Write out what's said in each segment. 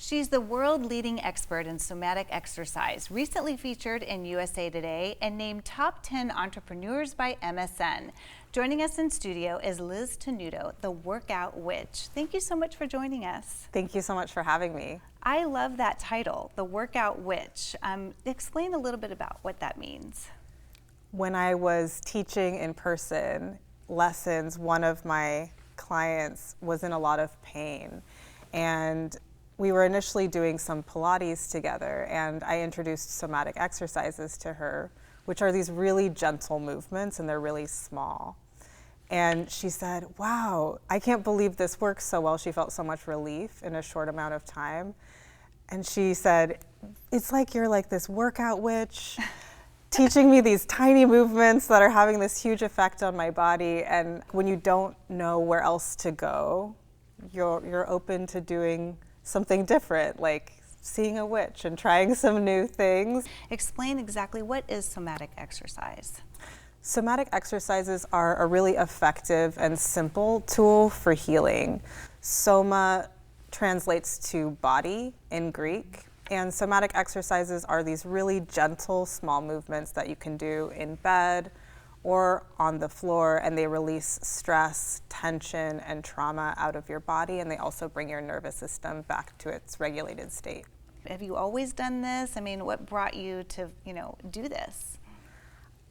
She's the world-leading expert in somatic exercise, recently featured in USA Today and named Top 10 Entrepreneurs by MSN. Joining us in studio is Liz Tenuto, the Workout Witch. Thank you so much for joining us. Thank you so much for having me. I love that title, the Workout Witch. Explain a little bit about what that means. When I was teaching in person lessons, one of my clients was in a lot of pain, and we were initially doing some Pilates together, and I introduced somatic exercises to her, which are these really gentle movements, and they're really small. And she said, wow, I can't believe this works so well. She felt so much relief in a short amount of time. And she said, it's like you're like this workout witch, teaching me these tiny movements that are having this huge effect on my body. And when you don't know where else to go, you're open to doing something different, like seeing a witch and trying some new things. Explain exactly what is somatic exercise. Somatic exercises are a really effective and simple tool for healing. Soma translates to body in Greek, and somatic exercises are these really gentle, small movements that you can do in bed or on the floor, and they release stress, tension, and trauma out of your body, and they also bring your nervous system back to its regulated state. Have you always done this? I mean, what brought you to, do this?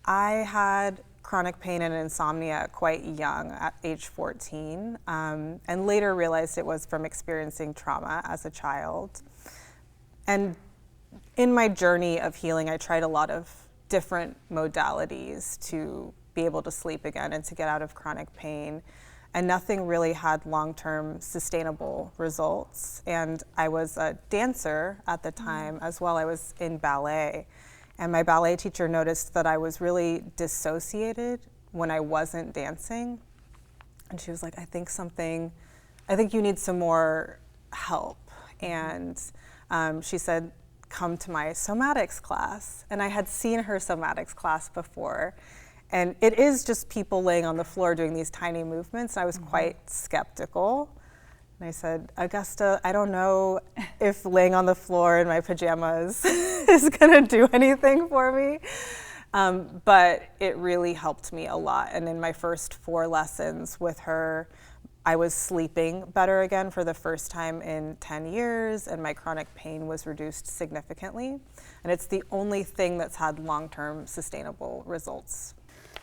I had chronic pain and insomnia quite young, at age 14, and later realized it was from experiencing trauma as a child. And in my journey of healing, I tried a lot of different modalities to be able to sleep again and to get out of chronic pain. And nothing really had long-term sustainable results. And I was a dancer at the time as well. I was in ballet. And my ballet teacher noticed that I was really dissociated when I wasn't dancing. And she was like, I think you need some more help. And she said, come to my somatics class. And I had seen her somatics class before. And it is just people laying on the floor doing these tiny movements. And I was quite skeptical. And I said, Augusta, I don't know if laying on the floor in my pajamas is gonna do anything for me. But it really helped me a lot. And in my first 4 lessons with her, I was sleeping better again for the first time in 10 years, and my chronic pain was reduced significantly. And it's the only thing that's had long-term sustainable results.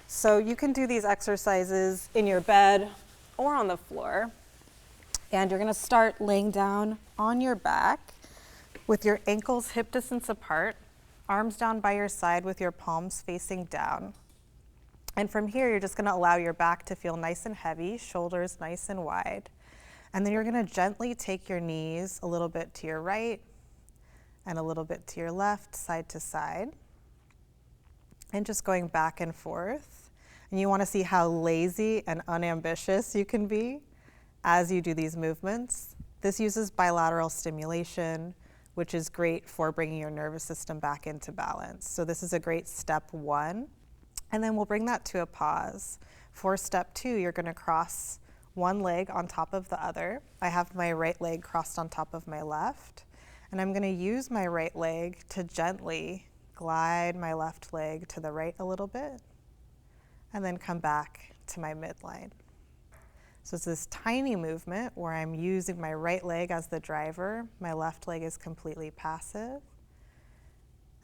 So you can do these exercises in your bed or on the floor. And you're gonna start laying down on your back with your ankles hip distance apart, arms down by your side with your palms facing down. And from here, you're just gonna allow your back to feel nice and heavy, shoulders nice and wide. And then you're gonna gently take your knees a little bit to your right and a little bit to your left, side to side. And just going back and forth. And you wanna see how lazy and unambitious you can be as you do these movements. This uses bilateral stimulation, which is great for bringing your nervous system back into balance. So this is a great step 1. And then we'll bring that to a pause. For step 2, you're gonna cross one leg on top of the other. I have my right leg crossed on top of my left. And I'm gonna use my right leg to gently glide my left leg to the right a little bit, and then come back to my midline. So it's this tiny movement where I'm using my right leg as the driver, my left leg is completely passive,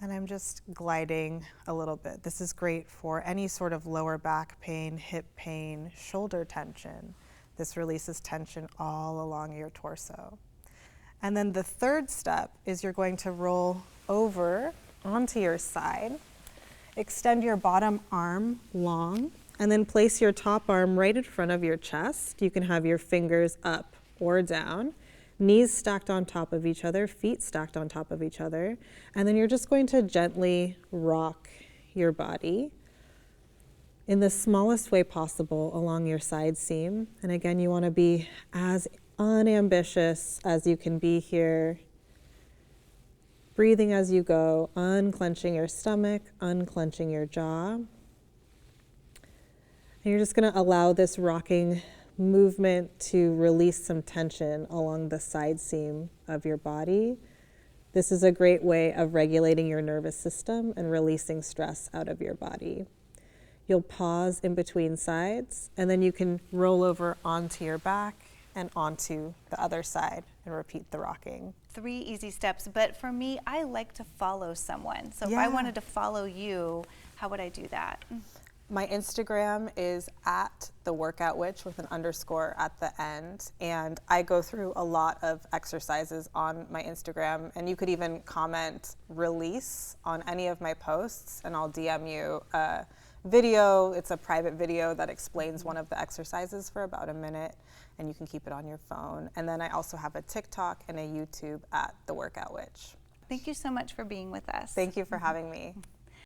and I'm just gliding a little bit. This is great for any sort of lower back pain, hip pain, shoulder tension. This releases tension all along your torso. And then the third step is you're going to roll over onto your side, extend your bottom arm long, and then place your top arm right in front of your chest. You can have your fingers up or down, knees stacked on top of each other, feet stacked on top of each other. And then you're just going to gently rock your body in the smallest way possible along your side seam. And again, you wanna be as unambitious as you can be here. Breathing as you go, unclenching your stomach, unclenching your jaw. And you're just gonna allow this rocking movement to release some tension along the side seam of your body. This is a great way of regulating your nervous system and releasing stress out of your body. You'll pause in between sides, and then you can roll over onto your back and onto the other side and repeat the rocking. 3 easy steps, but for me, I like to follow someone. So if I Yeah. wanted to follow you, how would I do that? My Instagram is @theworkoutwitch with an underscore at the end, and I go through a lot of exercises on my Instagram, and you could even comment release on any of my posts, and I'll DM you a video. It's a private video that explains one of the exercises for about a minute, and you can keep it on your phone. And then I also have a TikTok and a YouTube @theworkoutwitch. Thank you so much for being with us. Thank you for having me.